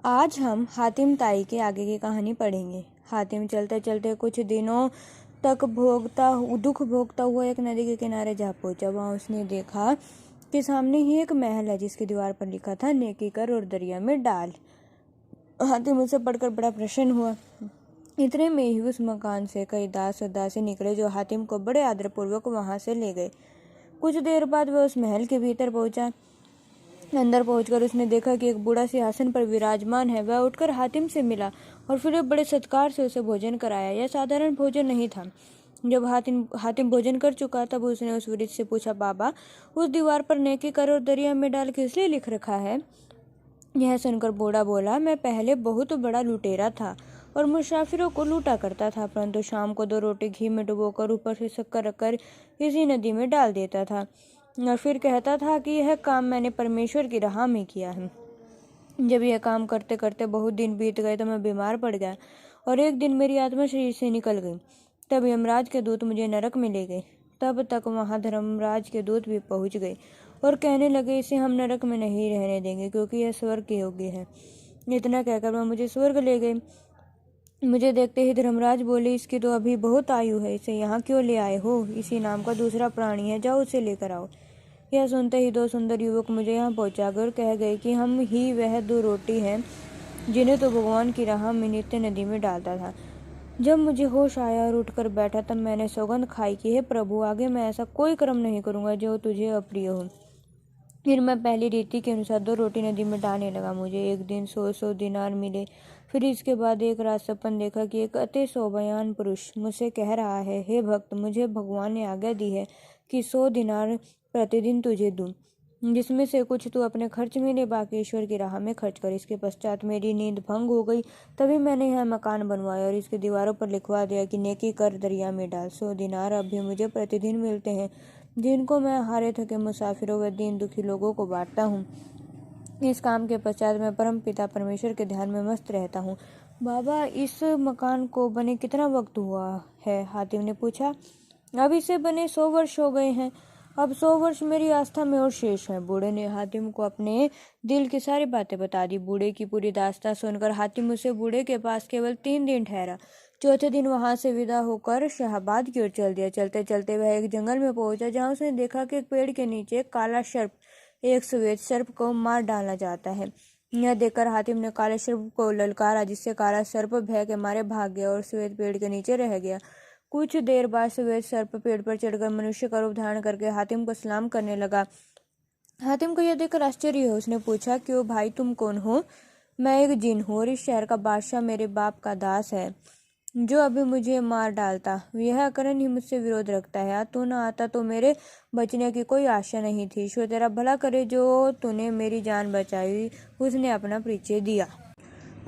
आज हम हातिम ताई के आगे की कहानी पढ़ेंगे। हातिम चलते चलते कुछ दिनों तक दुख भोगता हुआ एक नदी के किनारे जा पहुंचा। वहां उसने देखा कि सामने ही एक महल है जिसकी दीवार पर लिखा था नेकी कर और दरिया में डाल। हातिम उसे पढ़कर बड़ा प्रसन्न हुआ। इतने में ही उस मकान से कई दास और दासी निकले जो हातिम को बड़े आदरपूर्वक वहां से ले गए। कुछ देर बाद वह उस महल के भीतर पहुंचा। अंदर पहुंचकर उसने देखा कि एक बूढ़ा सिंहासन पर विराजमान है। वह उठकर हातिम से मिला और फिर बड़े सत्कार से उसे भोजन कराया। यह साधारण भोजन नहीं था। जब हातिम भोजन कर चुका तब उसने उस वृद्ध से पूछा, बाबा, उस दीवार पर नेकी कर और दरिया में डाल किस लिए लिख रखा है? यह सुनकर बूढ़ा बोला, मैं पहले बहुत बड़ा लुटेरा था और मुसाफिरों को लूटा करता था, परंतु शाम को 2 रोटी घी में डुबोकर ऊपर से शक्कर रखकर इसी नदी में डाल देता था और फिर कहता था कि यह काम मैंने परमेश्वर की राह में किया है। जब यह काम करते करते बहुत दिन बीत गए तो मैं बीमार पड़ गया और एक दिन मेरी आत्मा शरीर से निकल गई। तब यमराज के दूत मुझे नरक में ले गए। तब तक वहां धर्मराज के दूत भी पहुंच गए और कहने लगे, इसे हम नरक में नहीं रहने देंगे क्योंकि यह स्वर्ग के योग्य है। इतना कहकर वह मुझे स्वर्ग ले गए। मुझे देखते ही धर्मराज बोले, इसकी तो अभी बहुत आयु है, इसे यहाँ क्यों ले आए हो? इसी नाम का दूसरा प्राणी है, जाओ उसे लेकर आओ। यह सुनते ही 2 सुंदर युवक मुझे यहाँ पहुंचाकर कह गए कि हम ही वह 2 रोटी हैं जिन्हें तो भगवान की राह में नित्य नदी में डालता था। जब मुझे होश आया और उठकर बैठा तब मैंने सौगंध खाई कि हे प्रभु, आगे मैं ऐसा कोई कर्म नहीं करूंगा जो तुझे अप्रिय हो। फिर मैं पहली रीति के अनुसार 2 रोटी नदी में डालने लगा। मुझे एक दिन 100 दिनार मिले। फिर इसके बाद एक रात सपन देखा कि एक अति शोभायान पुरुष मुझसे कह रहा है, हे भक्त, मुझे भगवान ने आज्ञा दी है कि 100 दिनार प्रतिदिन तुझे दूं, जिसमें से कुछ तू अपने खर्च में ले, बाकी ईश्वर की राह में खर्च कर। इसके पश्चात मेरी नींद भंग हो गई। तभी मैंने यह मकान बनवाया और इसकी दीवारों पर लिखवा दिया कि नेकी कर दरिया में डाल। 100 दिनार अब भी मुझे प्रतिदिन मिलते हैं, जिनको मैं हारे थके मुसाफिरों व दीन दुखी लोगों को बांटता हूँ। इस काम के पश्चात मैं परम पिता परमेश्वर के ध्यान में मस्त रहता हूँ। बाबा, इस मकान को बने कितना वक्त हुआ है? हातिम ने पूछा। अब इसे बने 100 वर्ष हो गए हैं। अब 100 वर्ष मेरी आस्था में और शेष है। बूढ़े ने हातिम को अपने दिल की सारी बातें बता दी। बूढ़े की पूरी दास्तां सुनकर हातिम उसे बूढ़े के पास केवल 3 दिन ठहरा। चौथे दिन वहां से विदा होकर शाहबाद की ओर चल दिया। चलते चलते वह एक जंगल में पहुंचा जहां उसने देखा कि एक पेड़ के नीचे एक काला सर्प एक श्वेत सर्प को मार डालना चाहता है। यह देखकर हातिम ने काले सर्प को ललकारा, जिससे काला सर्प भय के मारे भाग गया और श्वेत पेड़ के नीचे रह गया। कुछ देर बाद श्वेत सर्प पेड़ पर चढ़कर मनुष्य का रूप धारण करके हातिम को सलाम करने लगा। हातिम को यह देखकर आश्चर्य हुआ। उसने पूछा, क्यों भाई, तुम कौन हो? मैं एक जिन हूँ और इस शहर का बादशाह मेरे बाप का दास है जो अभी मुझे मार डालता। यह अकरन ही मुझसे विरोध रखता है। तू न आता तो मेरे बचने की कोई आशा नहीं थी। ईश्वर तेरा भला करे जो तूने मेरी जान बचाई। उसने अपना परिचय दिया।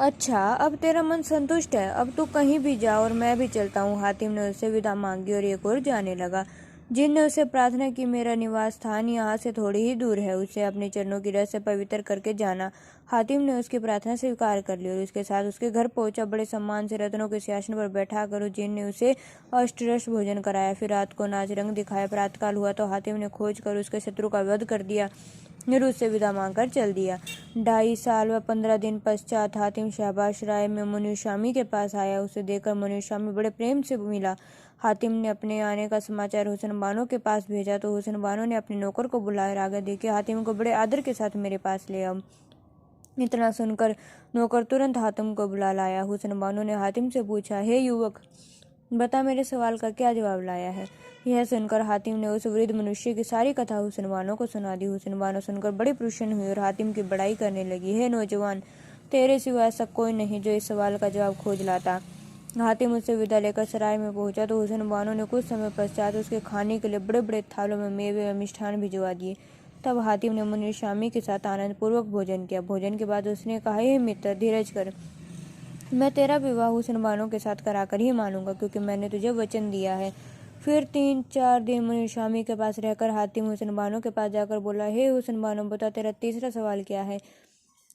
अच्छा, अब तेरा मन संतुष्ट है? अब तू कहीं भी जा और मैं भी चलता हूँ। हातिम ने उससे विदा मांगी और एक ओर जाने लगा। जिन ने उससे प्रार्थना की, मेरा निवास स्थान यहाँ से थोड़ी ही दूर है, उसे अपने चरणों की रस से पवित्र करके जाना। हातिम ने उसकी प्रार्थना स्वीकार कर ली और उसके साथ उसके घर पहुंचा। बड़े सम्मान से रत्नों के सिंहासन पर बैठा कर जिन ने उसे अष्टरस भोजन कराया। फिर रात को नाच रंग दिखाया। प्रातःकाल हुआ तो हातिम ने खोज कर उसके शत्रु का वध कर दिया, फिर उससे विदा मांगकर चल दिया। 2.5 साल व 15 दिन पश्चात हातिम शाहबाज राय में मुनि स्वामी के पास आया। उसे देखकर मुनि स्वामी बड़े प्रेम से मिला। हातिम ने अपने आने का समाचार हुसैन बानो के पास भेजा तो हुसैन बानो ने अपने नौकर को बुलाया और आगे देखे, हातिम को बड़े आदर के साथ मेरे पास ले आओ। इतना सुनकर नौकर तुरंत हातिम को बुला लाया। हुसैन बानो ने हातिम से पूछा, हे युवक, बता मेरे सवाल का क्या जवाब लाया है? यह सुनकर हातिम ने उस वृद्ध मनुष्य की सारी कथा हुसैन बानो को सुना दी। हुसैन बानो सुनकर बड़ी प्रसन्न हुई और हातिम की बड़ाई करने लगी। हे नौजवान, तेरे सिवा ऐसा कोई नहीं जो इस सवाल का जवाब खोज लाता। हातिम उससे विदा लेकर सराय में पहुंचा तो हुसैन बानो ने कुछ समय पश्चात उसके खाने के लिए बड़े बड़े थालों में मेवे व मिष्ठान भिजवा दिए। तब हातिम ने मुनि स्वामी के साथ आनंद पूर्वक भोजन किया। भोजन के बाद उसने कहा, हे मित्र, धीरज कर, मैं तेरा विवाह हुसैन बानो के साथ कराकर ही मानूंगा, क्योंकि मैंने तुझे वचन दिया है। फिर 3-4 दिन मुनि स्वामी के पास रहकर हातिम हुसैन बानो के पास जाकर बोला, हे हुसैन बानो, बता तेरा तीसरा सवाल क्या है?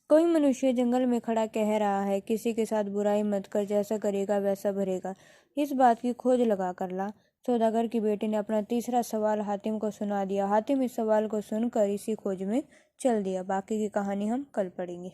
कोई मनुष्य जंगल में खड़ा कह रहा है, किसी के साथ बुराई मत कर, जैसा करेगा वैसा भरेगा। इस बात की खोज लगा कर ला। सौदागर की बेटी ने अपना तीसरा सवाल हातिम को सुना दिया। हातिम इस सवाल को सुनकर इसी खोज में चल दिया। बाकी की कहानी हम कल पढ़ेंगे।